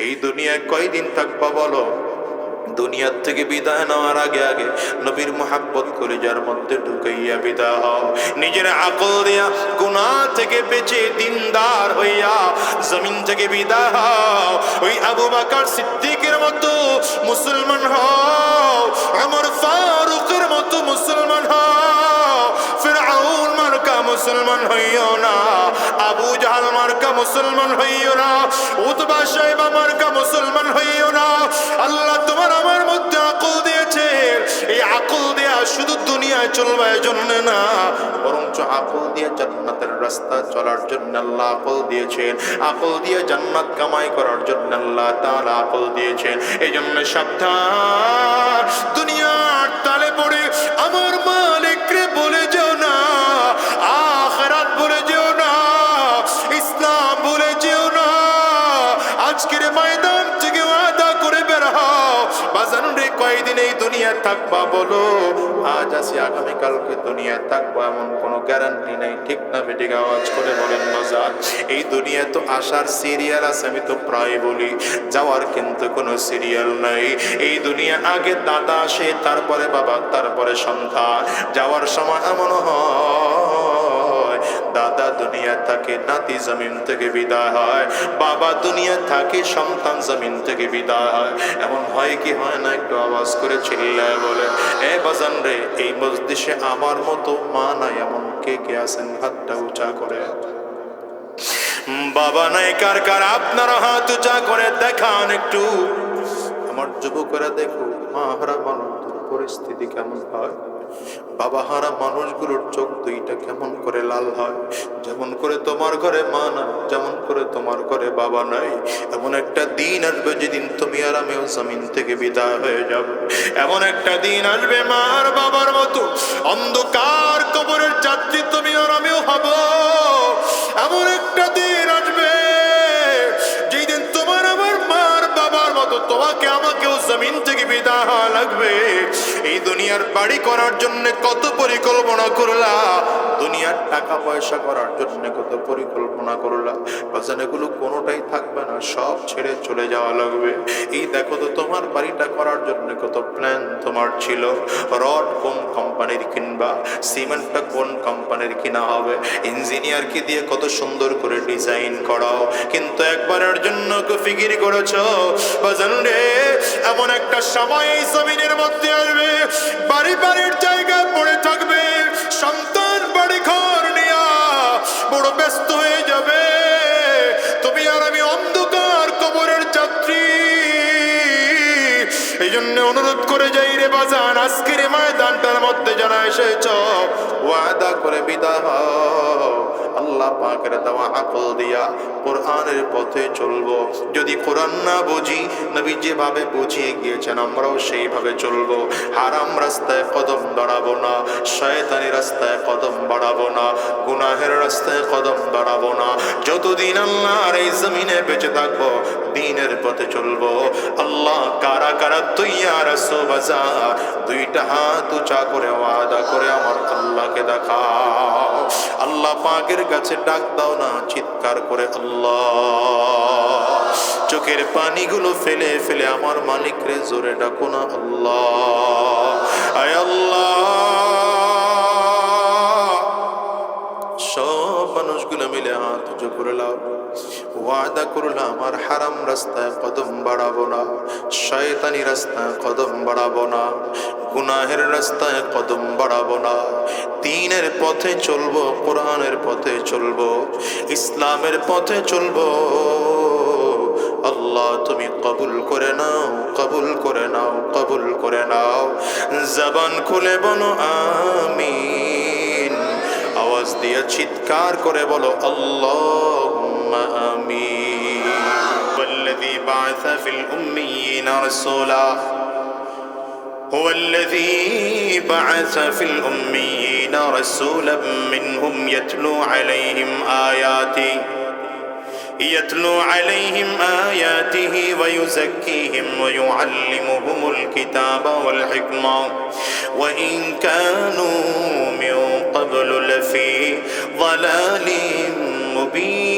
এই দুনিয়ায় কয়দিন থাকবা বলো? দুনিয়ার থেকে বিদায় নেওয়ার আগে আগে নবীর মোহাব্বত কলিজার মধ্যে ঢুকাইয়া বিদায় হও। নিজের আকল দিয়া গুনাহ থেকে বেঁচে দিনদার হইয়া জমিন থেকে বিদায় হও। ওই আবু বকর সিদ্দিকের মতো মুসলমান হও, ওমর ফারুকের মতো মুসলমান হও। ফিরআউন মার্কা মুসলমান হইও না, আবু জাহল মার্কা মুসলমান হইও না, উতবা শাইবা মার্কা মুসলমান হইও না। আল্লাহ তোমার আমার মধ্যে আকল দিয়েছে, এই আকল দেয়া শুধু দুনিয়ায় চলবে এজন্য না, বরঞ্চ আকল দিয়ে জান্নাতের রাস্তা চলার জন্য আল্লাহ আকল দিয়েছেন। আকল দিয়ে জান্নাত কামাই করার জন্য আল্লাহ তাআলা আকল দিয়েছেন। এই জন্য সাবধান, দুনিয়ার তালে পড়ে আমার মালিককে বলে যেও না, আখিরাত বলে যেও না, ইসলাম বলে যেও না। আজকের ময়দান থেকে ওয়াদা করে বের হও, বাজান রে কয়দিন এই দুনিয়া থাকবা বলো? আজ আসি আগামীকালকে দুনিয়া থাকবো এমন কোনো গ্যারান্টি নেই, ঠিক না বেঠিক? আওয়াজ করে বলেন বাজান। এই দুনিয়া তো আসার সিরিয়াল আছে, আমি তো প্রায় বলি, যাওয়ার কিন্তু কোনো সিরিয়াল নাই। এই দুনিয়া আগে দাদা আসে, তারপরে বাবা, তারপরে সন্তান। যাওয়ার সময় এমন হয় দাদা দুনিয়া থাকে, নাতি জমিন থেকে বিদায় হয়, বাবা দুনিয়া থাকে, সন্তান জমিন থেকে বিদায় হয়। এমন হয় কি হয় না? একটু আওয়াজ করে চিল্লায় বলে এ বাজান রে, এই মজলিসে আমার মতো মা নাই এমন কে কে আছেন? হাতটা উঁচা করে। বাবা নাই কার কার? আপনারা হাত উঁচা করে দেখান একটু। আমার যুবকেরা দেখো, মা হারা মানুষদের পরিস্থিতি কেমন হয়, বাবা হারা মানুষগুলোর চোখ দুইটা কেমন করে লাল হয়। যেমন করে তোমার ঘরে মা না, যেমন করে তোমার ঘরে বাবা নাই, এমন একটা দিন আসবে যেদিন তুমি আর আমিও জমিন থেকে বিদায় হয়ে যাব। এমন একটা দিন আসবে মা আর বাবার মতো অন্ধকার কবরের যাত্রী তুমি আর আমিও হব। এমন একটা দিন আসবে যেই দিন তোমার আমার মার বাবার মতো তোমাকে আমাকেও জমিন থেকে বিদায় হওয়া লাগবে। এই দুনিয়ার বাড়ি করার জন্য কত পরিকল্পনা করলা, দুনিয়ার টাকা পয়সা করার জন্য কত পরিকল্পনা করলা, বাজান এগুলো কোনোটাই থাকবে না, সব ছেড়ে চলে যাওয়া লাগবে। এই দেখো তো তোমার বাড়িটা করার জন্য কত প্ল্যান তোমার ছিল, রড কোন কোম্পানির কিনবা, সিমেন্টটা কোন কোম্পানির কিনা হবে, ইঞ্জিনিয়ারকে দিয়ে কত সুন্দর করে ডিজাইন করাও, কিন্তু একবারের জন্য ফিকির করেছো বাজান রে এমন একটা সময় এই জমিনের মধ্যে আসবে, বাড়ি বাড়ির জায়গা পড়ে থাকবে, সন্তান বাড়ি ঘর নিয়া বড় ব্যস্ত হয়ে যাবে, তুমি আর আমি অন্ধকার কবরের যাত্রী। এই জন্য অনুরোধ করে যাই রে বাজান, আজকের ময়দানটার মধ্যে যারা এসেছ ওয়াদা করে বিদায় হও। আল্লাহ পাকের দেওয়া আকল দিয়া কোরআনের পথে চলবো। যদি কোরআন না বুঝি, নবী যেভাবে বুঝিয়ে গিয়েছেন আমরাও সেইভাবে চলবো। হারাম রাস্তায় কদম বাড়াবো না, শয়তানি রাস্তায় কদম বাড়াবো না, গুনাহের রাস্তায় কদম বাড়াবো না। যতদিন আল্লাহর এই জমিনে বেঁচে থাকবো দ্বীনের পথে চলবো। আল্লাহ কারা কারা তৈয়ার আছো বাজার? দুইটা হাত উঁচা করে ওয়াদা করে আমার আল্লাহকে দেখাও। আল্লাহ পাকের কাছে ডাক দাও না, চিৎকার করে আল্লাহ। চোখের পানিগুলো ফেলে ফেলে আমার মালিক রে জোরে ডাকো না, আল্লাহ আয় আল্লাহ। সব মানুষগুলো মিলে হাত উঁচু করে লাও, ওয়াদা করলাম আর হারাম রাস্তায় কদম বাড়াবো না, শয়তানি রাস্তায় কদম বাড়াবো না, গুনাহের রাস্তায় কদম বাড়াবো না, দ্বীনের পথে চলবো, কোরআনের পথে চলবো, ইসলামের পথে চলবো। আল্লাহ তুমি কবুল করে নাও, কবুল করে নাও, কবুল করে নাও। জবান খুলে বলো আমিন, আওয়াজ দিয়ে চিৎকার করে বলো আল্লাহুম্মা আমিন। ওয়াল্লাযী বা'আসা ফিল উম্মিয়িনা রাসূলা, হুয়াল্লাযী বা'আসা ফিল উম্মিয়িনা রাসূলাম মিনহুম ইয়াতলু আলাইহিম আয়াতিহি ওয়া ইউযাক্কিহিম ওয়া ইউআল্লিমুহুমুল কিতাবা ওয়াল হিকমা ওয়া ইন কানূ মিন ক্বাবলু লাফি যালালিম মুবিন।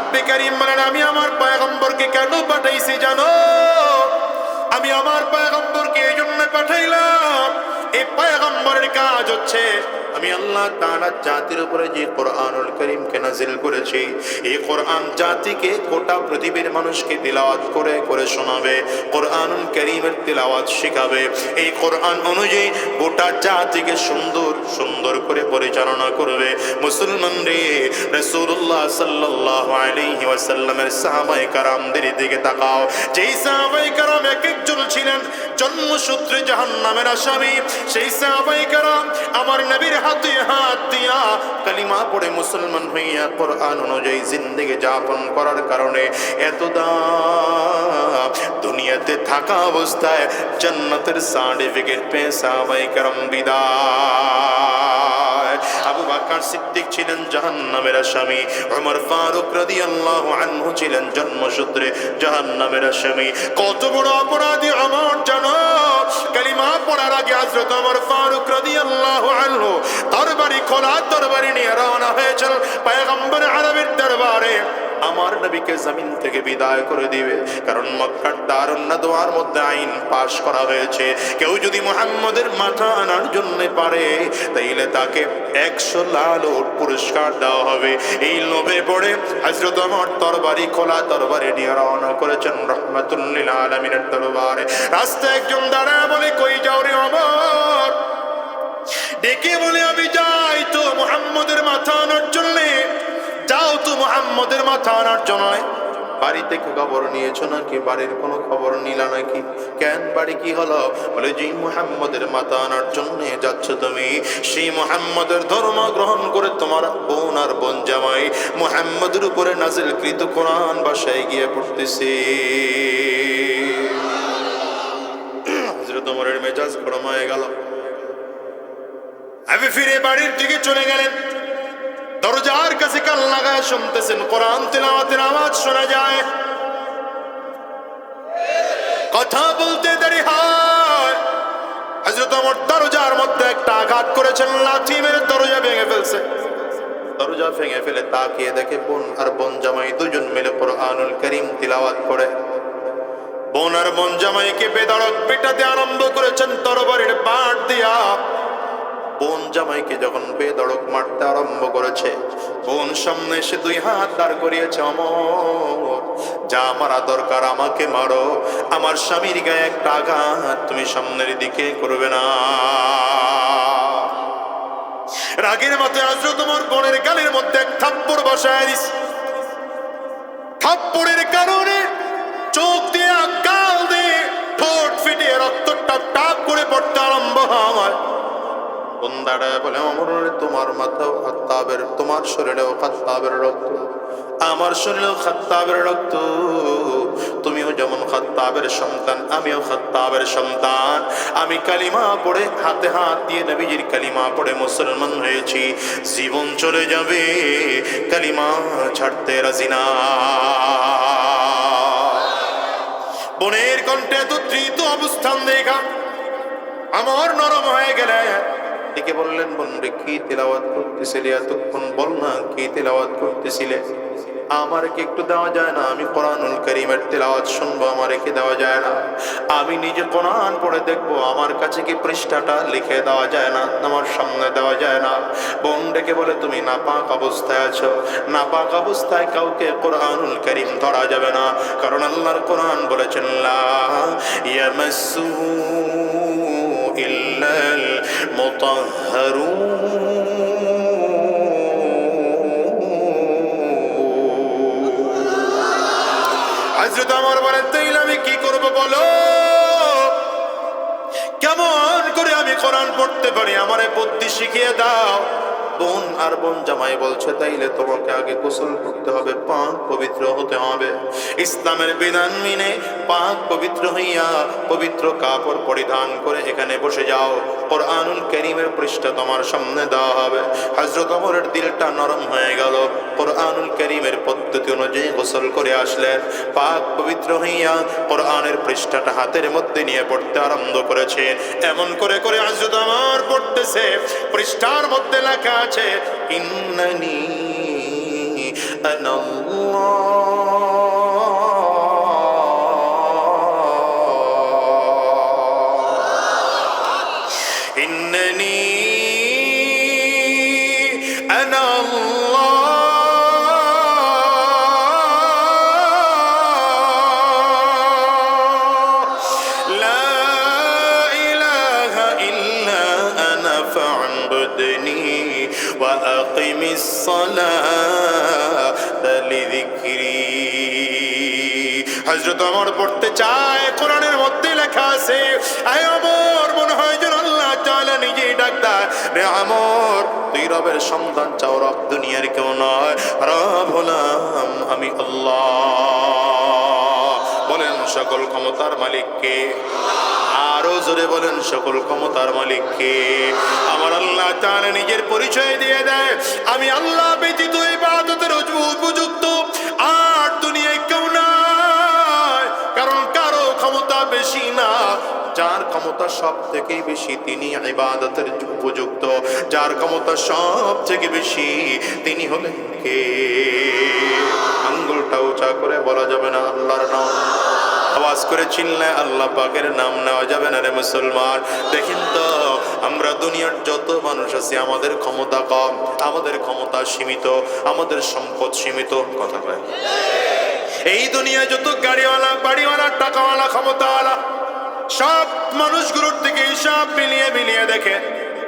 রাব্বে কারীম বলেন আমি আমার পয়গম্বরকে কেন পাঠাইছি জানো? আমি আমার পয়গম্বরকে এই জন্য পাঠাইলাম, এই পয়গম্বরের কাজ হচ্ছে আমি আল্লাহ তাআলা জাতির উপরে যে কোরআনুল কারীমকে নাজিল করেছি, এই কোরআন জাতিকে গোটা পৃথিবীর মানুষকে তিলাওয়াত করে করে শোনাবে, কোরআনুল কারীমের তিলাওয়াত শেখাবে। এই কোরআন অনুযায়ী গোটা জাতিকে সুন্দর সুন্দর করে পরিচালনা করবে। মুসলমান রে, রাসূলুল্লাহ সাল্লাল্লাহু আলাইহি ওয়াসাল্লামের সাহাবায়ে কেরামদের দিকে তাকাও। যেই সাহাবায়ে কেরাম এক একজন ছিলেন জন্মসূত্রে জাহান্নামের আসামি, সেই সাহাবায়ে কেরাম আমার নবীর হাতে হাত দিয়া কালিমা পড়ে মুসলমান হইয়া কোরআন অনুযায়ী জিন্দেগি যাপন করার কারণে এত দাম, দুনিয়াতে থাকা অবস্থায় জান্নাতের সার্টিফিকেট পেয়ে সাহাবায়ে কেরাম বিদায়। আবু বকর সিদ্দিক ছিলেন জাহান্নামের আসামি, ওমর ফারুক রাদিয়াল্লাহু আনহু ছিলেন জন্মসূত্রে জাহান্নামের আসামি। কত বড় অপরাধী ওমর জানো? কালিমা পড়ার আগে হযরত ওমর ফারুক রাদিয়াল্লাহু আনহু তরবারি খোলা তরবারি নিয়ে রওনা হয়েছিল পয়গম্বর আরবের দরবারে আমার নবীকে জমিন থেকে বিদায় করে দিবে। কারণ মক্কার দারুন নাদওয়ার মধ্যে আইন পাশ করা হয়েছে, কেউ যদি মুহাম্মদের মাথা আনার জন্য পারে তাইলে তাকে 100 লাল উট পুরস্কার দেওয়া হবে। এই লোভে পড়ে হযরত ওমর তরবারি খোলা তরবারি নিয়ে রওনা করেছেন রাহমাতুল লিল আলামিনের দরবারে। রাস্তায় একজন দাঁড়ায় বলে, কই যাও রে ওমর? ডেকে বলে, আমি যাই তো মুহাম্মদের মাথা আনার জন্য। যাও তো মুহাম্মদের মাথা আনার জন্য। বাড়ি থেকে খবর নিয়েছো নাকি? বাড়ির কোনো খবর নিলা নাকি? কেন, বাড়ি কি হলো? বলে, যে মুহাম্মদের মাথা আনার জন্য যাচ্ছ তুমি, সেই মুহাম্মদের ধর্ম গ্রহণ করে তোমার বোন আর বোন জামাই মুহাম্মদের উপরে নাজিলকৃত কোরআন বাসায় গিয়ে পড়তেছে। হযরত ওমরের মেজাজ গরম হয়ে গেল। আমি ফিরে বাড়ির দিকে চলে গেলেন। দরজার কাছে কান লাগায় শুনতেছেন, কোরআন তিলাওয়াতের আওয়াজ শোনা যায়। কথা বলতে দেরি হয়। হযরত ওমর দরজার মধ্যে একটা আঘাত করেছেন, লাঠি মেরে দরজা ভেঙে ফেলছে। দরজা ভেঙে ফেলে তাকিয়ে দেখে বোন আর বোন জামাই দুজন মিলে কোরআনুল কারীম তিলাওয়াত করে। বোন আর বোন জামাইকে বেধড়ক পেটাতে আরম্ভ করেছেন তরবারির বাট দিয়া। বোন জামাইকে যখন বেধড়ক মারতে আরম্ভ করেছে, বোন সামনে এসে 2 হাত দাঁড় করিয়েছে। ওমর, যা মারা দরকার আমাকে মারো, আমার স্বামীর গায়ে একটা আঘাত তুমি সামনের দিকে করবে না। রাগের মাথায় হযরত ওমর বোনের গালের মধ্যে এক থাপ্পড় বসায় দিস। থাপ্পড়ের কারণে চোখ দিয়ে গাল দিয়ে ঠোঁট ফেটে রক্ত টাপ টাপ করে পড়তে আরম্ভ হয়। বোন দাঁড়ায় বলে, ওমর, তোমার মাথাও খাত্তাবের, তোমার শরীরেও খাত্তাবের রক্ত, আমার শরীরেও খাত্তাবের রক্ত। তুমিও যেমন খাত্তাবের সন্তান, আমিও খাত্তাবের সন্তান। আমি কালিমা পড়ে হাতে হাত দিয়ে নবীজির কালিমা পড়ে মুসলমান হয়েছি। জীবন চলে যাবে, কালিমা ছাড়তে রাজি না। বোনের কণ্ঠে এত দ্রুত অবস্থান দেখা আমার নরম হয়ে গেলে ডেকে বললেন, বোন রে, কি তিলাওয়াত করতেছিলে এতক্ষণ? বল না, কি তিলাওয়াত করতেছিলে? আমার কি একটু দেওয়া যায় না? আমি কোরআনুল কারীমের তিলাওয়াত শুনবো, আমার কি দেওয়া যায় না? আমি নিজে কোরআন পড়ে দেখবো, আমার কাছে কি পৃষ্ঠাটা লিখে দেওয়া যায় না? আমার সামনে দেওয়া যায় না? বোন ডেকে বলে, তুমি নাপাক অবস্থায় আছো। নাপাক অবস্থায় কাউকে কোরআনুল কারীম ধরা যাবে না, কারণ আল্লাহর কোরআন বলেছেন, লা ইয়ামাসসুহু ইল্লাল মুতাহহারুন। হযরত ওমর বলেন, তাইলে আমি কি করব বলো? কেমন করে আমি কোরআন পড়তে পারি? আমারে বুদ্ধি শিখিয়ে দাও। বোন আর বোন জামাই বলছে, তাইলে তোমাকে আগে গোসল করতে হবে, পাক পবিত্র হতে হবে। ইসলামের বিধান মেনে পাক পবিত্র হইয়া পবিত্র কাপড় পরিধান করে এখানে বসে যাও, কোরআনুল কারীমের পৃষ্ঠা তোমার সামনে দেওয়া হবে। হযরত ওমরের দিলটা নরম হয়ে গেল। কোরআনুল কারীমের পদ্ধতি অনুযায়ী গোসল করে আসলেন, পাক পবিত্র হইয়া কোরআনের পৃষ্ঠাটা হাতের মধ্যে নিয়ে পড়তে আরম্ভ করেছে। এমন করে করে হযরত ওমর পড়তেছে, পৃষ্ঠার মধ্যে লেখা আছে, ইন্নানি আনা আল্লাহ ইন্নানি আনা আল্লাহ লা ইলাহা ইল্লা আনা ফা'বুদনি ওয়া আকিমিস সালাতা লিযিকরি। হযরত ওমর পড়তে চায়, কোরআনের মধ্যে লেখা আছে, আয় ওমর, মনে হয় যেন আল্লাহ তাআলা নিজেই ডাক দেয়, রে ওমর, তুই রবের সন্ধান চাও, রব দুনিয়ার কেউ নয়, রব হলাম আমি আল্লাহ। বলেন সকল ক্ষমতার মালিক কে? আরো জোরে বলেন সকল ক্ষমতার মালিক কে? আমার আল্লাহ তাআলা নিজের পরিচয় দিয়ে দেয়, আমি আল্লাহ ব্যতীত ইবাদতের উপযুক্ত আর দুনিয়ায় কেউ নাই। কারণ কারো ক্ষমতা বেশি না, যার ক্ষমতা সব থেকে বেশি তিনি ইবাদতের উপযুক্ত, যার ক্ষমতা সব থেকে বেশি তিনি হলেন কে? আঙ্গুলটা উঁচা করে বলা যাবে না আল্লাহর নাম? আওয়াজ করে চিল্লায় আল্লাহ পাকের নাম নেওয়া যাবে না রে মুসলমান? দেখেন তো, আমরা দুনিয়ার যত মানুষ আছি, আমাদের ক্ষমতা কম, আমাদের ক্ষমতা সীমিত, আমাদের সম্পদ সীমিত। কথা কয়, এই দুনিয়ায় যত গাড়িওয়ালা, বাড়িওয়ালা, টাকাওয়ালা, ক্ষমতাওয়ালা, সব মানুষগুলোর থেকে হিসাব মিলিয়ে মিলিয়ে দেখে,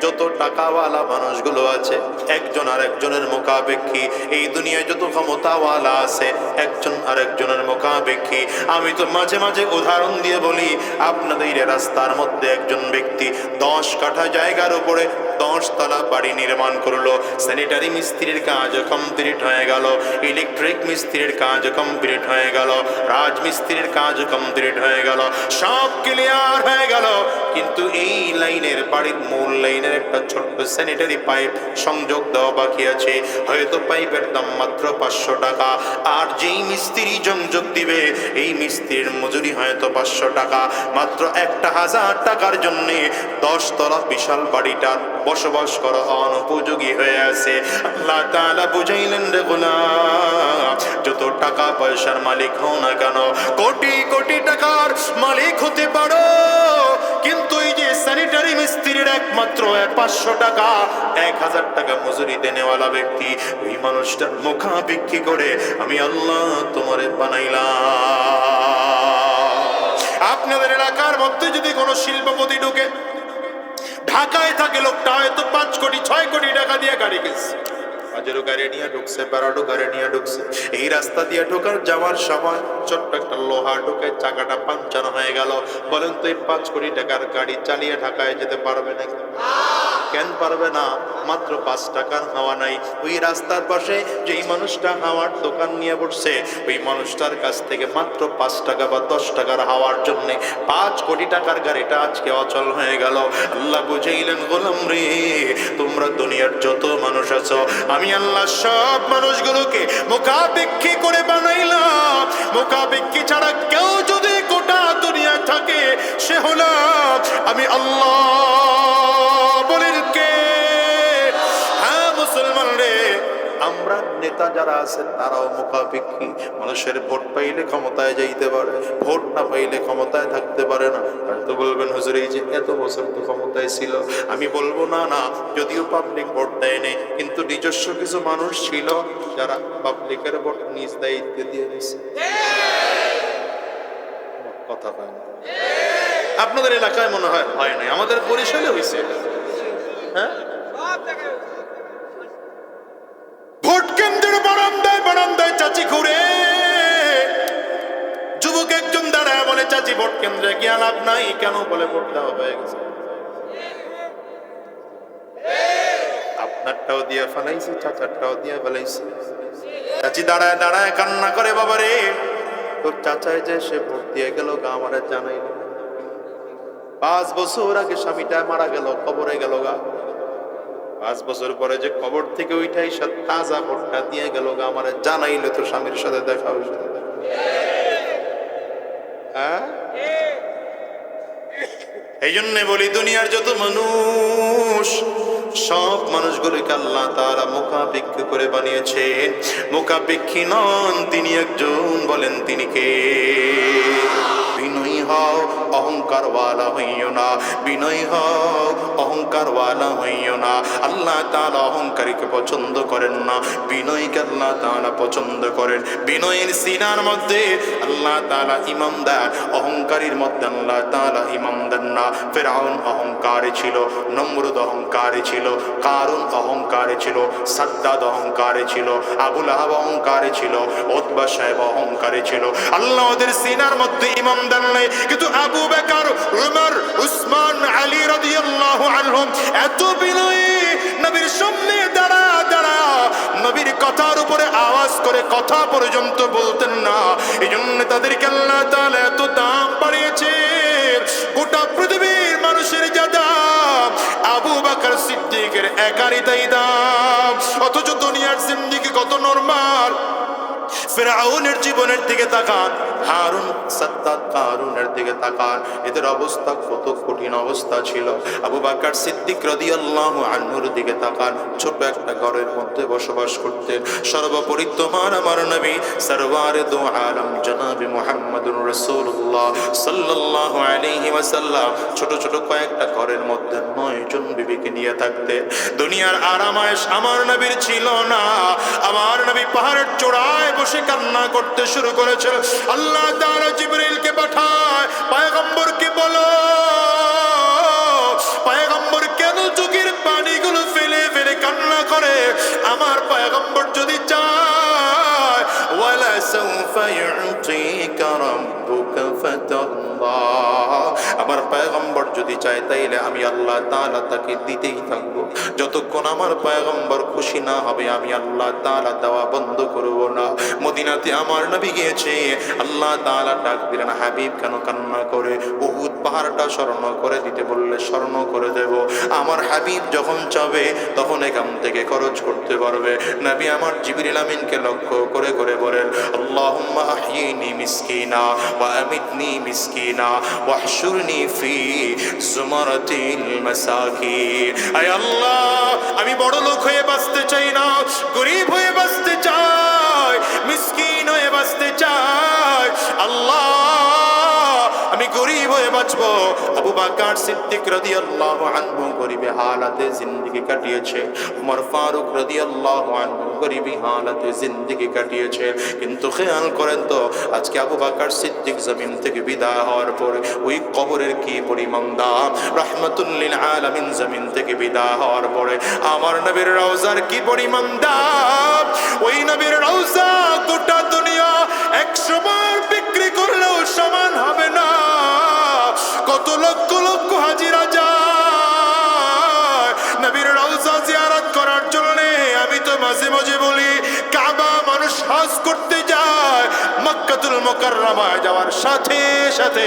যত টাকাওয়ালা মানুষগুলো আছে একজন আরেকজনের মুখাপেক্ষী। এই দুনিয়ায় যত ক্ষমতাওয়ালা আছে একজন আরেকজনের মুখাপেক্ষী। আমি তো মাঝে মাঝে উদাহরণ দিয়ে বলি, আপনাদের রাস্তার মধ্যে একজন ব্যক্তি 10 কাঠা জায়গার উপরে 10 তলা বাড়ি নির্মাণ করলো। স্যানিটারি মিস্ত্রির কাজ কমপ্লিট হয়ে গেল, ইলেকট্রিক মিস্ত্রির কাজ কমপ্লিট হয়ে গেল, রাজমিস্ত্রির কাজ কমপ্লিট হয়ে গেল, সব ক্লিয়ার হয়ে গেল। কিন্তু এই লাইনের, বাড়ির মূল লাইনের একটা ছোট্ট স্যানিটারি পাইপ সংযোগ দেওয়া বাকি আছে। হয়তো পাইপের দাম মাত্র 500 টাকা, আর যেই মিস্ত্রি সংযোগ দিবে এই মিস্ত্রির মজুরি হয়তো 500 টাকা। মাত্র 1000 টাকার জন্য 10 তলা বিশাল বাড়িটার বসবাস করা অনুপযোগী হয়ে আছে। আল্লাহ তাআলা বুঝাইলেন, রে গোলাম, যত টাকা পয়সার মালিক হও না কেন, কোটি কোটি টাকার মালিক হতে পারো, কিন্তু এই যে স্যানিটারি মিস্ত্রির একমাত্র 500 টাকা, 1000 টাকা মজুরি দেনেওয়ালা ব্যক্তি, ওই মানুষটার মুখাপেক্ষী করে আমি আল্লাহ তোমারে বানাইলাম। আপনাদের এলাকার মধ্যে যদি কোনো শিল্পপতি ঢুকে, ঢাকায় থাকে লোকটা, হয়তো 5 কোটি 6 কোটি টাকা দিয়ে গাড়ি কিনছে, বাজারও গাড়ি নিয়ে ঢুকছে, প্যারাডো গাড়ি নিয়ে ঢুকছে। এই রাস্তা দিয়ে ঢোকার যাওয়ার সময় ছোট্ট একটা লোহা ঢুকে চাকাটা পাঞ্চার হয়ে গেল। বলেন তো এই 5 কোটি টাকার গাড়ি চালিয়ে ঢাকায় যেতে পারবে নাকি? কেন পারবে না? মাত্র 5 টাকার হাওয়া নাই। ওই রাস্তার পাশে যেই মানুষটা হাওয়ার দোকান নিয়ে বসছে, ওই মানুষটার কাছ থেকে মাত্র 5 টাকা বা 10 টাকার হাওয়ার জন্য 5 কোটি টাকার গাড়িটা আজকে অচল হয়ে গেল। আল্লাহ বুঝাইলেন, গোলাম রে, তোমরা দুনিয়ার যত মানুষ আছো, আমি আল্লাহ সব মানুষগুলোকে মুখাপেক্ষী করে বানাইলাম। মুখাপেক্ষী ছাড়া কেউ যদি গোটা দুনিয়া থাকে, সে হলাম আমি আল্লাহ। বলেন কে? হ্যাঁ মুসলমান রে, আমরা নেতা যারা আছেন তারাও মুখাপেক্ষী। মানুষের ভোট পাইলে ক্ষমতায় যাইতে পারে, ভোট না পাইলে ক্ষমতায় থাকতে পারে না। হয়তো বলবেন, হুজুর এই যে এত বছর তো ক্ষমতায় ছিল। আমি বলবো, না না, যদিও পাবলিক ভোট দেয়নি, কিন্তু নিজস্ব কিছু মানুষ ছিল যারা পাবলিকের ভোট নিজ দায়িত্বে দিয়ে দিয়েছে। কথা হয় না? আপনাদের এলাকায় মনে হয় হয় নাই, আমাদের বরিশালে হয়েছে। হ্যাঁ, ভোট কেন্দ্রের বারান্দায় বারান্দায় চাচি ঘুরে, যুবক একজন দাঁড়ায় বলে, চাচি ভোট কেন্দ্রে গিয়ে লাভ নাই কেন? বলে ভোট দেওয়া হয়ে গেছে। আপনারটাও দিয়ে ফেলাইছে, চাচারটাও দিয়ে ফেলাইছে। চাচি দাঁড়ায় দাঁড়ায় কান্না করে, বাবা রে, তোর চাচায় যে সে ভোট দিয়ে গেল, গা আমার জানাইল। 5 বছর আগে স্বামীটা মারা গেল, কবরে গেল গা। 5 বছর পরে যে কবর থেকে ওইটাই তাজা ভোটটা দিয়ে গেল গা, আমার জানাইলে তো স্বামীর সাথে দেখা হয়েছে। হ্যাঁ, এই জন্য বলি, দুনিয়ার যত মানুষ সব মানুষগুলোকে আল্লাহ তাআলা মুখাপেক্ষী করে বানিয়েছেন। মুখাপেক্ষী নন, তিনি একজন, বলেন তিনি কে? বিনয়ী হও, অহংকারওয়ালা হইও না। বিনয়ী হও, অহংকারওয়ালা হইও না। আল্লাহ তাআলা অহংকারীকে পছন্দ করেন না, বিনয়ীকে আল্লাহ তাআলা পছন্দ করেন। বিনয়ের সিনার মধ্যে আল্লাহ তাআলা ইমাম দেন, অহংকারীর মধ্যে আল্লাহ তাআলা ইমাম দেন না। ফিরআউন অহংকারী ছিল, নমরুদ অহংকারী ছিল, কারুন অহংকারী ছিল, সাদ্দাদ অহংকারী ছিল, আবু লাহাব অহংকারী ছিল, উতবা সাহেব অহংকারী ছিল। আল্লাহ ওদের সিনার মধ্যে ইমাম দেন নাই। কিন্তু আবু বকর, উমর, উসমান, আলী রাদিয়াল্লাহু আনহুম এত বিনয়ী, নবীর সামনে দাঁড়া দাঁড়া নবীর কথার উপরে আওয়াজ করে কথা পর্যন্ত বলতেন না। এই জন্য তাদেরকে আল্লাহ তাআলা এত দাম বাড়িয়েছে। গোটা পৃথিবীর মানুষের যা দাম, আবু বকর সিদ্দিকের একারই তাই দাম। অথচ দুনিয়ার জিন্দেগি কত নরমাল। ফিরআউনের জীবনের দিকে তাকান, হারুন, সাদ্দাদ, কারুনের দিকে তাকান, এদের অবস্থা কত কঠিন অবস্থা ছিল। আবু বকর সিদ্দিক রাদিয়াল্লাহু আনহুর দিকে তাকান, ছোট একটা ঘরের মধ্যে বসবাস করতেন। সর্বোপরি তোমার আমার নবী সরওয়ারে দু আলম জনাবে মুহাম্মদুর রাসূলুল্লাহ সাল্লাল্লাহু আলাইহি ওয়াসাল্লাম ছোট ছোট কয়েকটা ঘরের মধ্যে 9 জন বিবিকে নিয়ে থাকতেন। দুনিয়ার আরামায়েশ আমার নবীর ছিল না। আমার নবী পাহাড়ের চূড়ায় বসে কান্না করতে শুরু করেছিল। আল্লাহ তাআলা জিবরিলকে পাঠায়, পয়গম্বরকে বলো, পয়গম্বর কেন চোখের পানিগুলো ফেলে ফেলে কান্না করে? আমার পয়গম্বর যদি চায়, ওয়ালা সাউফা ইউতিকা রাব্বুকা ফাতাল্লাহ, আমার পয়গম্বর যদি চায় তাইলে আমি আল্লাহ তাআলা তাকে দিতেই থাকবো। যতক্ষণ আমার পয়গম্বর খুশি না হবে আমি আল্লাহ তাআলা দেওয়া বন্ধ করব না। মদিনাতে আমার নবী গিয়েছে, আল্লাহ তাআলা ডাক দিলেন, হাবিব কেন কান্না করে? উহুদ পাহাড়টা স্মরণ করে দিতে বললে স্মরণ করে দেব। আমার হাবিব যখন চাবে তখন এখান থেকে খরচ করতে পারবে। নবী আমার জিবরিল আমিনকে লক্ষ্য করে করে বলেন, আল্লাহুম্মা আহয়িনি মিসকিনা ওয়া আমিতনি মিসকিনা ওয়াহশুরনি ফি জুমারাতিল মাসাকিন। আয় আল্লাহ, আমি বড় লোক হয়ে বাঁচতে চাই না, গরীব হয়ে বাঁচতে চাই, মিসকিন হয়ে বাঁচতে চাই। আল্লাহ, আমি গরীব হয়ে বাঁচবো। আবু বকর সিদ্দিক রাদিয়াল্লাহু আনহু গরীবে হালাতে জিন্দেগি কাটিয়েছে। ওমর ফারুক রাদিয়াল্লাহু আনহু গরীবী হালাতে জিন্দেগি কাটিয়েছে। কিন্তু খেয়াল করেন তো, আজকে আবু বকর সিদ্দিক জমিন থেকে বিদায় হওয়ার পরে ওই কবরের কি পরিমাণ দাম। রাহমাতুল লিল আলামিন জমিন থেকে বিদায় হওয়ার পরে আমার নবীর রওজার কি পরিমাণ দাম। ওই নবীর রওজা গোটা দুনিয়া 100 বার বিক্রি করলেও সমান হবে না। কত লক্ষ লক্ষ হাজিরা যায় নবীর রওজা জিয়ারত করার জন্য। আমি তো মাঝে মাঝে বলি, কাবা মানুষ হজ করতে যায়, মক্কাতুল মুকাররমায় যাওয়ার সাথে সাথে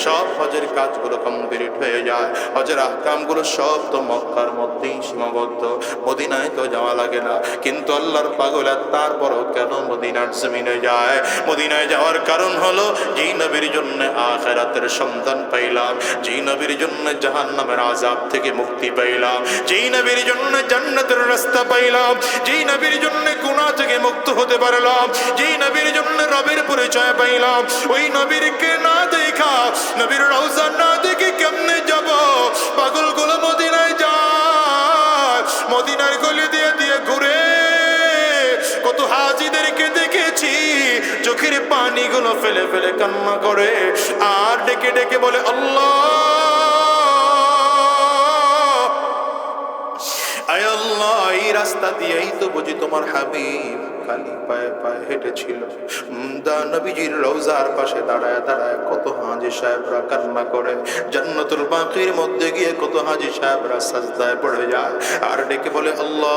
সব হজের কাজগুলো কমপ্লিট হয়ে যায়। হজের আহকামগুলো সব তো মক্কার মধ্যেই সীমাবদ্ধ, মদিনায় তো যাওয়া লাগে না। কিন্তু আল্লাহর পাগল তারপরও কেন মদিনার জমিনে যায়? মদিনায় যাওয়ার কারণ হলো, যেই নবীর জন্য আখিরাতের সন্ধান পাইলাম, যেই নবীর জন্য জাহান্নামের আযাব থেকে মুক্তি পাইলাম, যেই নবীর জন্য জান্নাতের রাস্তা পাইলাম, যেই নবীর জন্য গুনাহ থেকে মুক্ত হতে পারলাম, যেই নবীর জন্য রবের পরিচয় পাইলাম, ওই নবীরকে না দেখা, নবীর রওজা না দেখে কেমনে যাব? পাগলগুলো মদিনায় যায়, মদিনার গলি দিয়ে দিয়ে ঘুরে। কত হাজিদেরকে দেখেছি চোখের পানিগুলো ফেলে ফেলে কান্না করে আর ডেকে ডেকে বলে, আল্লাহ, আয় আল্লাহ, এই রাস্তা দিয়েই তো বুঝি তোমার হাবিব খালি পায়ে পায়ে হেঁটেছিল। নবীজির রওজার পাশে দাঁড়ায় দাঁড়ায় কত হাজী সাহেবরা কান্না করে। জান্নাতুল বাকির মধ্যে গিয়ে কত হাজী সাহেবরা সাজদায় পড়ে যায় আর ডেকে বলে, আল্লাহ,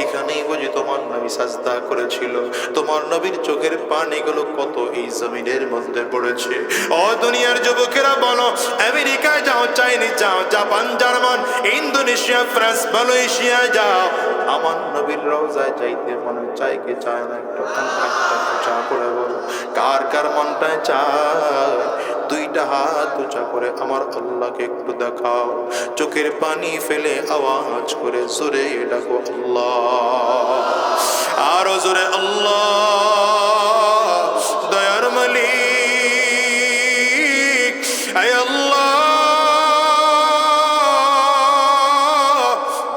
এখানেই বুঝি তোমার নবী সাজদা করেছিল। তোমার নবীর চোখের পানিগুলো কত এই জমিনের মধ্যে পড়েছে। ও দুনিয়ার যুবকেরা বলো, আমেরিকায় যাও, চাইনিজ যাও, Japan, German, Indonesia, France, Malaysia যাও, আমার নবীর রওজায় যাইতে মনে চাই কি চায় না? একটু চা করে বলো, কার কার মনটায় চায় দুইটা হাত উঁচা করে আমার আল্লাহকে একটু দেখাও। চোখের পানি ফেলে আওয়াজ করে জোরে ডাকো আল্লাহ, আরো জোরে আল্লাহ। দয়ার মালিক, আয় আল্লাহ,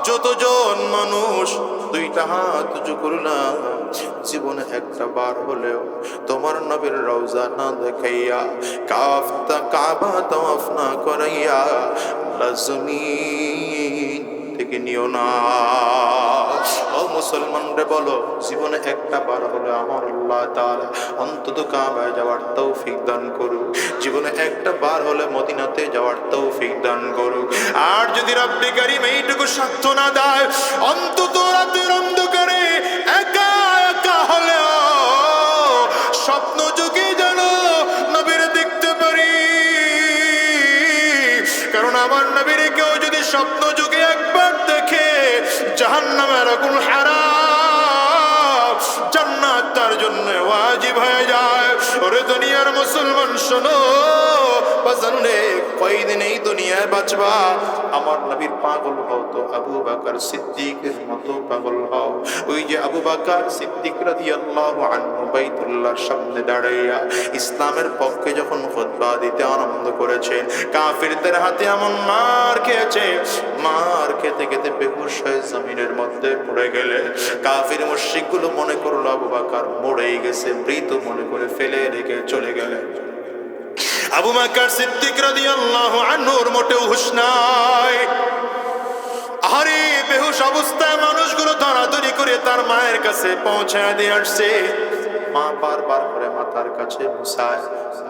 যতজন মানুষ দুইটা হাত উঁচু করলাম, জীবনে একটা বার হলেও তোমার নবীর রওজা না দেখাইয়া, কাবা তাওয়াফ না করাইয়া জমিন থেকে নিও না। ও মুসলমান রে, বলো জীবনে একটা বার হলে আমার আল্লাহ তাআলা অন্তত কাবায় যাওয়ার তৌফিক দান করুক। জীবনে একটা বার হলে মদিনাতে যাওয়ার তৌফিক দান করুক। আর যদি রব্বে কারীম এইটুকু সাধ্য না দেয়, অন্তত রাতের অন্ধকারে একা একা হলেও স্বপ্ন যুগে যেন নবীর দেখতে পারি। কারণ আমার নবীর কেউ যদি স্বপ্ন যুগে একবার দেখে, জাহান্নামের আগুন হারাম, জান্নাত তার জন্য ওয়াজিব হয়ে যায়। ওরে দুনিয়ার মুসলমান শোনো, বাজারে কয়দিন এই দুনিয়ায় বাঁচবা, আমার নবীর পাগল হও তো আবু বকর সিদ্দিকের মতো পাগল হও। ওই যে আবু বকর সিদ্দিক রাদিয়াল্লাহু আনহু বাইতুল্লাহর সামনে দাঁড়াইয়া ইসলামের পক্ষে যখন খুতবা দিতে আরম্ভ করেছেন, কাফিরদের হাতে এমন মার খেয়েছে, মার খেতে খেতে বেহুশ হয়ে জমিনের মধ্যে পড়ে গেলে কাফির মুশরিকগুলো মনে করলো আবু বকর মরেই গেছে, মৃত মনে করে ফেলে রেখে চলে গেলেন। আবু বকর সিদ্দিক রাদিয়াল্লাহু আনহুর মোটেও হুঁশ নাই। আরে বেহুশ অবস্থায় মানুষগুলো ধরাধরি করে তার মায়ের কাছে পৌঁছায় দিয়ে আসছে। মা বারবার করে মাথার কাছে মুছায়,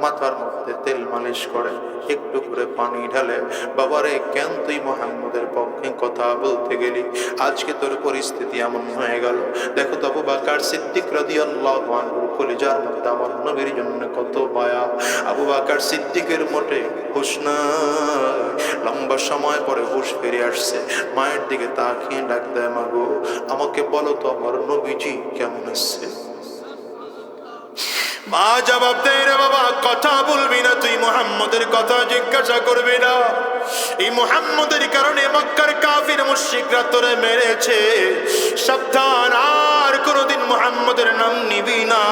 মাথার মধ্যে তেল মালিশ করে, একটু করে পানি ঢালে। বাবারে, কেন তুই মুহাম্মদের পক্ষে কথা বলতে গেলি? আজকে তোর পরিস্থিতি এমন হয়ে গেল। দেখো তো আবু বকর সিদ্দিক রাদিয়াল্লাহু আনহুর কলিজার মধ্যে আমার নবীর জন্য কত মায়া। আবু বকর সিদ্দিকের মোটে হুঁশ নাই। লম্বা সময় পরে হুঁশ ফিরে আসছে, মায়ের দিকে তাকিয়ে ডাক দেয়, মা গো, আমাকে বলো তো আমার নবীজি কেমন আছে? মা জবাব দেয়, রে বাবা, কথা বলবি না, তুই মুহাম্মদের কথা জিজ্ঞাসা করবি না। এই মুহাম্মদের কারণে মক্কার কাফির মুশরিকরা তোরে মেরেছে, সাবধান, আর কোনোদিন মুহাম্মদের নাম নিবি না।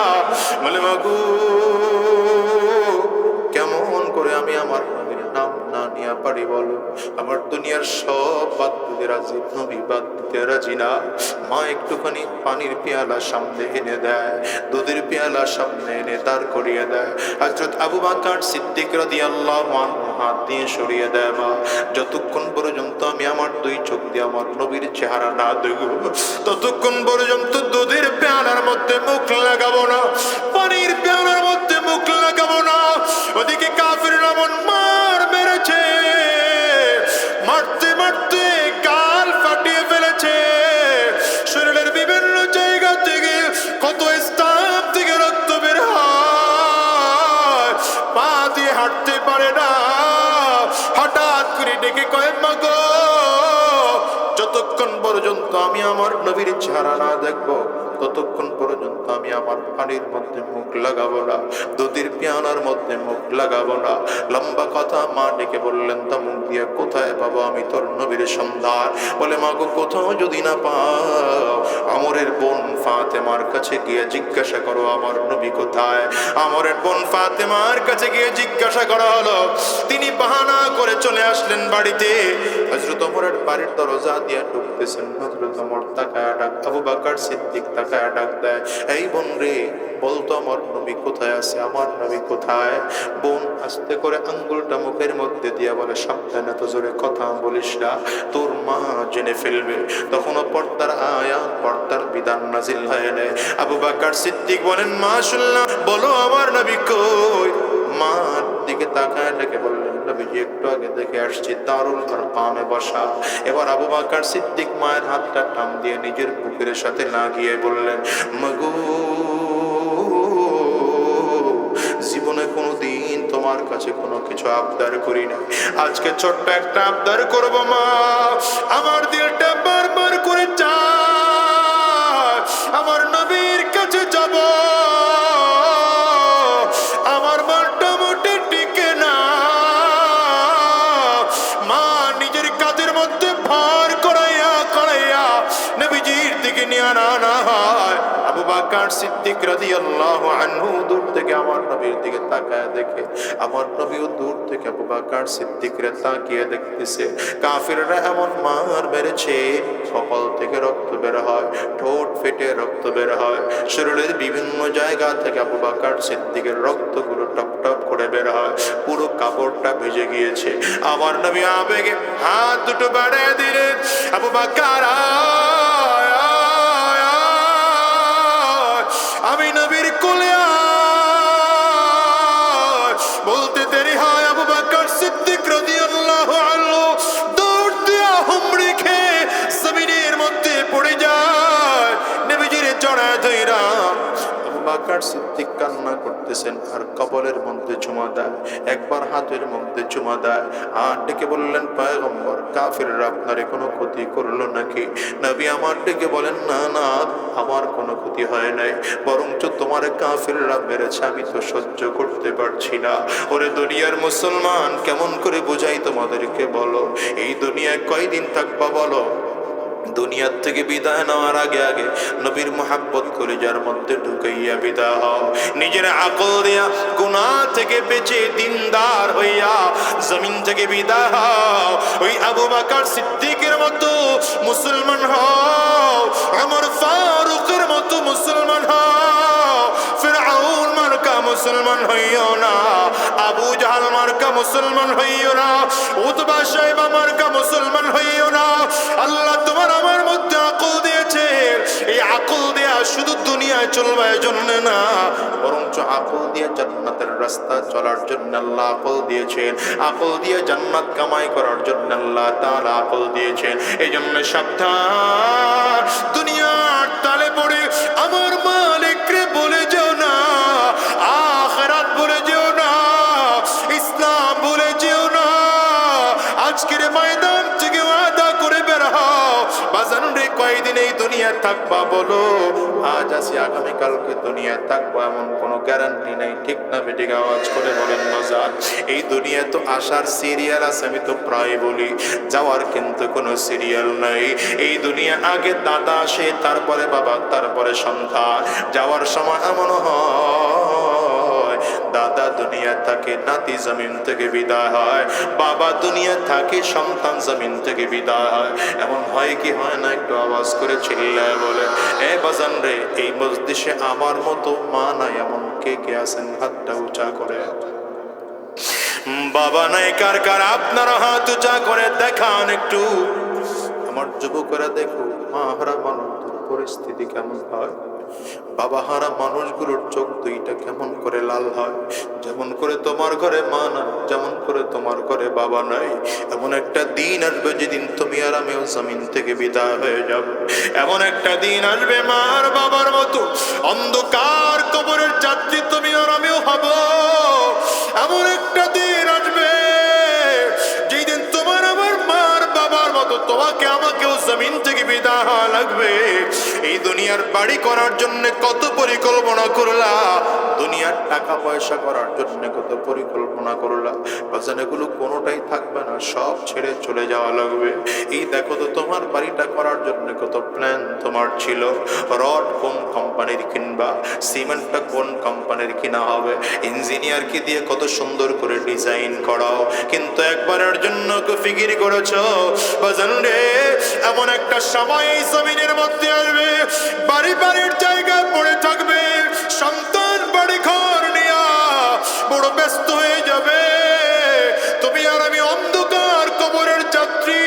বলে, মা গো, কেমন করে আমি আমার নবীর নাম না নিয়ে পারি বলো? আমার দুনিয়ার সব বাদ দিতে রাজি, নবী বাদ দিতে রাজি না। মা একটুখানি পানির পেয়ালা সামনে এনে দেয়, দুধের পেয়ালা সামনে এনে দাঁড় করিয়ে দেয়। হযরত আবু বকর সিদ্দিক রাদিয়াল্লাহু আনহু হাত দিয়ে সরিয়ে দেয়, মা, যতক্ষণ পর্যন্ত আমি আমার দুই চোখ দিয়ে আমার নবীর চেহারা না দেখব, ততক্ষণ পর্যন্ত দুধের পেয়ালার মধ্যে মুখ লাগাবো না, পানির পেয়ালার মধ্যে মুখ লাগাবো না। ওদিকে কাফিররা মন মার মেরেছে, মারতে মারতে গাল ফাটিয়ে ফেলেছে, শরীরের বিভিন্ন জায়গা থেকে কত স্থান থেকে রক্ত বের হয়, পা দিয়ে হাঁটতে পারে না। হঠাৎ করে ডেকে কয়, মা গো, যতক্ষণ পর্যন্ত আমি আমার নবীর চেহারা না দেখবো, ততক্ষণ পর্যন্ত আমি আমার পানির মধ্যে মুখ লাগাবো না, দুধের পেয়ালার মধ্যে মুখ লাগাবো না। লম্বা কথা। মা ডেকে বললেন, তা মুখ দিয়ে কোথায় পাবো আমি তোর নবীর সন্ধান? বলে, মা গো, কোথাও যদি না পাও, আমরের বোন ফাতেমার কাছে গিয়ে জিজ্ঞাসা করো আমার নবী কোথায়। আমরের বোন ফাতেমার কাছে গিয়ে জিজ্ঞাসা করা হলো। তিনি বাহানা করে চলে আসলেন বাড়িতে। হযরত ওমরের বাড়ির দরজা দিয়ে ঢুকতেছেন। হযরত ওমর তাকায় ডাক, আবু বকর সিদ্দিক তাকায় ডাক দেয়, এই বোন রে, বলতো আমার নবী কোথায় আছে, আমার নবী কোথায়? বোন আস্তে করে আঙ্গুলটা মুখের মধ্যে দিয়ে বলে, সাবধানে, তো জোরে কথা বলিস না, তোর মা জেনে ফেলবে। তখনও পর্দার আয়াত, পর্দার বিধান নাজিল হয় নাই। আবু বকর সিদ্দিক বলেন, মাশাআল্লাহ, বলো আমার নবী কই? মার দিকে তাকায় ডেকে বললেন, নবীজি একটু আগে দেখে আসছি, দারুল আরকামে বসা। এবার আবু বকর সিদ্দিক মায়ের হাতটা টান দিয়ে নিজের বুকের সাথে লাগিয়ে বললেন, মাগো, জীবনে কোনোদিন তোমার কাছে কোনো কিছু আবদার করি না, আজকে ছোট্ট একটা আবদার করব মা। আমার দিলটা বারবার করে চায় আমার নবীর কাছে যাব, আমার মনটা মোটে টিকে না। থেকে নিয়ে আনা হয়। আবু বকর সিদ্দিক রাদিয়াল্লাহু আনহু দূর থেকে আমার নবীর দিকে তাকায় দেখে, আমার নবীও দূর থেকে আবু বকর সিদ্দিকরে তাকিয়ে দেখতেছে। কাফিররা এমন মার মেরেছে, কপাল থেকে রক্ত বের হয়, ঠোঁট ফেটে রক্ত বের হয়, শরীরের বিভিন্ন জায়গা থেকে আবু বকর সিদ্দিকের রক্তগুলো টপ টপ করে বের হয়, পুরো কাপড়টা ভিজে গিয়েছে। আমার নবী আবেগে হাত দুটো বাড়িয়ে দিলেন, আবু বকর আমি নবীর কোলে বলতে দেরি হয়, আবু বকর সিদ্দিক রাদিয়াল্লাহু আনহু দৌড় দিয়া হুমড়ি খেয়ে জমিনের মধ্যে পড়ে যায়, নবীজির জড়ায় ধইরা আবু বকর সিদ্দিক কান্না করতেছেন আর কবলের মধ্যে চুমা দেয়, একবার হাতের মধ্যে চুমা দেয়, আর ডেকে বললেন পয়গম্বর কাফিররা আপনারে কোনো ক্ষতি করলো নাকি? নবী আমার ডেকে বলেন না না, আমার কোনো ক্ষতি হয় নাই, বরঞ্চ তোমার কাফিররা মেরেছে, আমি তো সহ্য করতে পারছি না। ওরে দুনিয়ার মুসলমান, কেমন করে বুঝাই তোমাদেরকে বলো, এই দুনিয়ায় কয়দিন থাকবা বলো? দুনিয়ার থেকে বিদায় নেওয়ার আগে আগে নবীর মুহাব্বত করে যার মধ্যে ঢুকাইয়া বিদায় হও, নিজের আকল দিয়া গুনাহ থেকে বেঁচে দিনদার হইয়া জমিন থেকে বিদায় হও। ওই আবু বকর সিদ্দিকের মতো মুসলমান হও, ওমর ফারুকের মতো মুসলমান হও, ফিরআউন মার্কা মুসলমান হইও না, আবু জাহল মার্কা মুসলমান হইও না, উতবা শাইবা মার্কা মুসলমান হইও না। আল্লাহ তোমার আমার মধ্যে আকল দিয়েছে, এই আকল দেয়া শুধু দুনিয়ায় চলবে জন্য না, বরঞ্চ আকল দিয়ে জান্নাতের রাস্তা চলার জন্য আল্লাহ আকল দিয়েছেন, আকল দিয়ে জান্নাত কামাই করার জন্য আল্লাহ তাআলা আকল দিয়েছেন। এই জন্য সাবধান, দুনিয়ার তালে পড়ে আমার মালিকরে বলে যেও না, আখিরাত বলে যেও না, ইসলাম বলে যেও না। আজকের ময়দান থেকে ওয়াদা করে বের হও, বাজান রে কয়দিন এই দুনিয়া থাকবা বলো? আজ আসি আগামীকালকে দুনিয়া থাকবা এমন কোনো গ্যারান্টি নাই, ঠিক না বেঠিক? আওয়াজ করে বলেন বাজান। এই দুনিয়া তো আসার সিরিয়াল আছে, আমি তো প্রায় বলি, যাওয়ার কিন্তু কোনো সিরিয়াল নাই। এই দুনিয়া আগে দাদা আসে, তারপরে বাবা, তারপরে সন্তান। যাওয়ার সময় এমন হয় দাদা দুনিয়া থাকে, নাতি জমিন থেকে বিদায় হয়, বাবা দুনিয়া থাকে, সন্তান জমিন থেকে বিদায় হয়। এমন হয় কি হয় না? একটু আওয়াজ করে চিল্লায় বলে, এ বাজান রে, এই মজলিসে আমার মতো মা নাই এমন কে কে আছেন? হাতটা উঁচা করে। বাবা নাই কার কার? আপনারা হাত উঁচা করে দেখান একটু। আমার যুবকরা দেখো, মা হারা মানুষদের পরিস্থিতি কেমন হয়, বাবা হারা মানুষগুলোর চোখ দুইটা কেমন করে লাল হয়। যেমন করে তোমার ঘরে মা না, যেমন করে তোমার ঘরে বাবা নাই, এমন একটা দিন আসবে যেদিন তুমি আর আমিও জমিন থেকে বিদায় হয়ে যাব। এমন একটা দিন আসবে মা আর বাবার মতো অন্ধকার কবরের যাত্রী তুমি আর আমিও হব। এমন একটা দিন আসবে যেই দিন তোমার আমার মার বাবার মতো তোমাকে আমাকেও জমিন থেকে বিদায় হওয়া লাগবে। এই দুনিয়ার বাড়ি করার জন্য কত পরিকল্পনা করলা, দুনিয়ার টাকা পয়সা করার জন্য কত পরিকল্পনা করলা, বাজান এগুলো কোনোটাই থাকবে না, সব ছেড়ে চলে যাওয়া লাগবে। এই দেখো তো, তোমার বাড়িটা করার জন্য কত প্ল্যান তোমার ছিল, রড কোন কোম্পানির কিনবা, সিমেন্টটা কোন কোম্পানির কিনা হবে, ইঞ্জিনিয়ারকে দিয়ে কত সুন্দর করে ডিজাইন করাও, কিন্তু একবারের জন্য ফিকির করেছ বাজান রে, এমন একটা সময় এই জমিনের মধ্যে আসবে, বাড়ি বাড়ির জায়গা পড়ে থাকবে, সন্তান বাড়ি ঘর নিয়া বড় ব্যস্ত হয়ে যাবে, তুমি আর আমি অন্ধকার কবরের যাত্রী।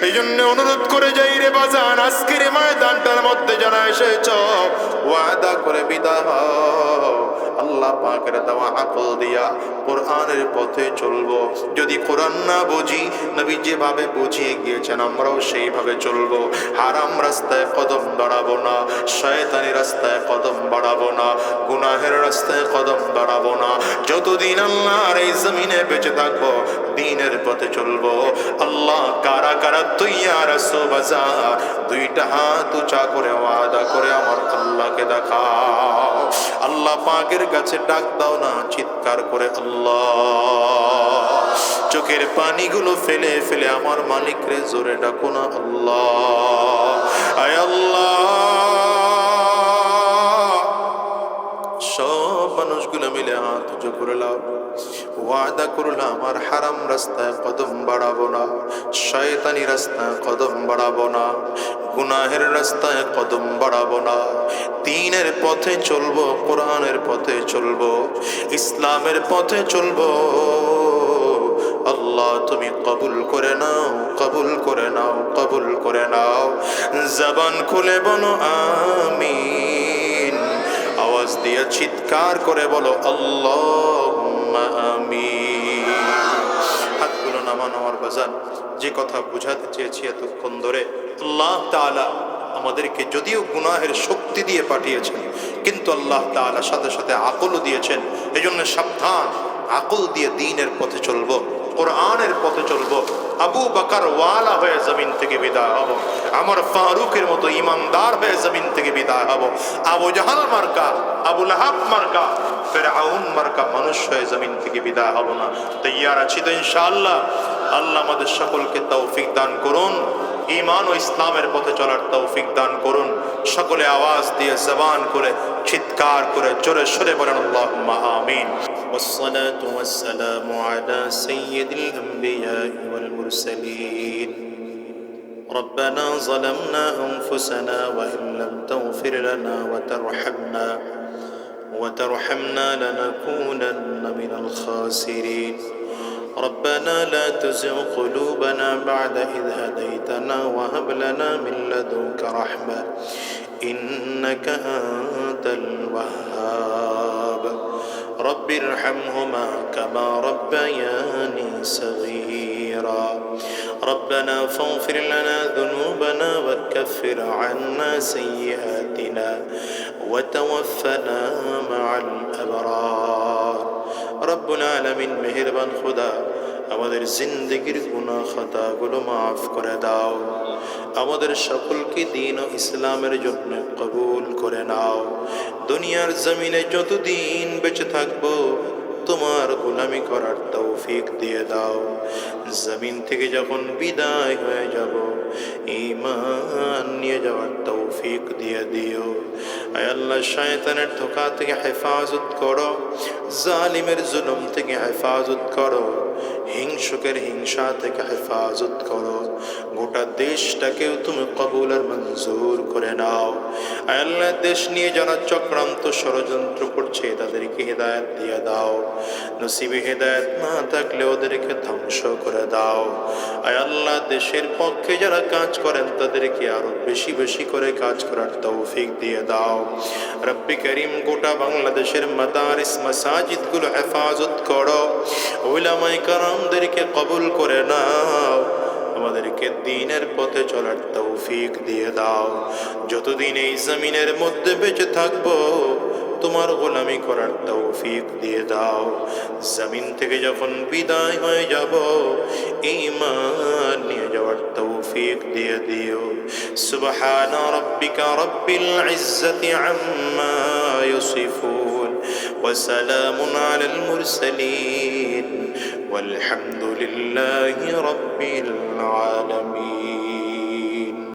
এই জন্য অনুরোধ করে যাই রে বাজান, আজকের ময়দানটার মধ্যে যারা এসেছ, ওয়াদা করে বিদায় হও, আল্লাহ পাকের দেওয়া আকল দিয়া কোরআনের পথে চলবো। যদি কোরআন না বুঝি, নবী যেভাবে বুঝিয়ে গিয়েছেন আমরাও সেইভাবে চলবো। হারাম রাস্তায় কদম বাড়াবো না, শয়তানি রাস্তায় কদম বাড়াবো না, গুনাহের রাস্তায় কদম বাড়াবো না। যতদিন আল্লাহর এই জমিনে বেঁচে থাকবো, দ্বীনের পথে চলবো। আল্লাহ কারা কারা তৈয়ার আছো বাজার? দুইটা হাত উঁচা করে ওয়াদা করে আমার আল্লাহকে দেখাও। আল্লাহ পাকের কাছে ডাক দাও না, চিৎকার করে আল্লাহ। চোখের পানিগুলো ফেলে ফেলে আমার মালিক রে জোরে ডাকো না আল্লাহ। করলাম আর হারাম রাস্তায় কদম বাড়াবো না, শয়তানি রাস্তায় কদম বাড়াবো না, গুনাহের রাস্তায় কদম বাড়াবো না, দ্বীনের পথে চলবো, কোরআনের পথে চলবো, ইসলামের পথে চলবো। আল্লাহ তুমি কবুল করে নাও, কবুল করে নাও, কবুল করে নাও। জবান খুলে বলো আমিন, আওয়াজ দিয়ে চিৎকার করে বলো আল্লাহুম্মা আমিন। হাতগুলো নামানো আমার বাজান। যে কথা বুঝাতে চেয়েছি এতক্ষণ ধরে, আল্লাহ তাআলা আমাদেরকে যদিও গুনাহের শক্তি দিয়ে পাঠিয়েছেন, কিন্তু আল্লাহ তাআলা সাথে সাথে আকলও দিয়েছেন। এজন্য সাবধান, আকল দিয়ে দ্বীনের পথে চলবো, কোরআনের পথে চলবো। আবু বকর ওয়ালা হয়ে জমিন থেকে বিদায় হব, আমার ফারুকের মতো ইমানদার হয়ে জমিন থেকে বিদায় হব। আবু জাহাল মার্কা, আবু লাহাব মার্কা, ফিরআউন মার্কা মানুষ হয়ে জমিন থেকে বিদায় হব না। তৈয়ার আছি তো ইনশাআল্লাহ। আল্লাহ আমাদের সকলকে তৌফিক দান করুন, ঈমান ও ইসলামের পথে চলার তৌফিক দান করুন। সকলে আওয়াজ দিয়ে জবান করে চিৎকার করে জোরে সরে বলেন আল্লাহুম্মা আমিন। والصلاة والسلام على سيد الأنبياء والمرسلين. ربنا ظلمنا أنفسنا وإن لم تغفر لنا وترحمنا لنكونن من الخاسرين. ربنا لا تزغ قلوبنا بعد إذ هديتنا وهب لنا من لدنك رحمة إنك أنت الوهاب. رب ارحمهما كما ربياني صغيرا. ربنا فاغفر لنا ذنوبنا وكفر عنا سيئاتنا وتوفنا مع الأبرار. رب العالمين মেহেরবান খোদা, আমাদের জিন্দেগির গুনাহ খাতাগুলো মাফ করে দাও, আমাদের সকলকে দ্বীন ও ইসলামের জন্য কবুল করে নাও। দুনিয়ার জমিনে যতদিন বেঁচে থাকবো তোমার গোলামি করার তৌফিক দিয়ে দাও। জমিন থেকে যখন বিদায় হয়ে যাব ঈমান নিয়ে যাওয়ার তৌফিক দিয়ে দিও। আয় আল্লাহ, শয়তানের ধোঁকা থেকে হেফাজত করো, জালিমের জুলুম থেকে হেফাজত করো, হিংসুকের হিংসা থেকে হেফাজত করো। গোটা দেশটাকেও তুমি কবুল আর মঞ্জুর করে নাও। আয় আল্লাহ, দেশ নিয়ে যারা চক্রান্ত ষড়যন্ত্র করছে তাদেরকে হেদায়েত দিয়ে দাও। নসিবে হেদায়েত না থাকলে ওদেরকে ধ্বংস করে দাও। আয় আল্লাহ, দেশের পক্ষে যারা কাজ করেন তাদেরকে আরো বেশি বেশি করে কাজ করার তৌফিক দিয়ে দাও। রব্বি করিম, গোটা বাংলাদেশের মাদারিস মাসাজিদ গুলো হেফাজত করো, উলামায়ে কেরামদেরকে কবুল করে নাও, আমাদেরকে দ্বীনের পথে চলার তৌফিক দিয়ে দাও। যতদিন এই জমিনের মধ্যে বেঁচে থাকবো তোমার গোলামি করার তৌফিক দিয়ে দাও। জমিন থেকে যখন বিদায় হয়ে যাব ঈমান নিয়ে যাওয়ার তৌফিক দিয়ে দিও। সুবহান রাব্বিকা রাব্বিল ইজ্জাতি আম্মা ইয়াসিফুন ওয়া সালামুন আলাল মুরসালিন والحمد لله رب العالمين.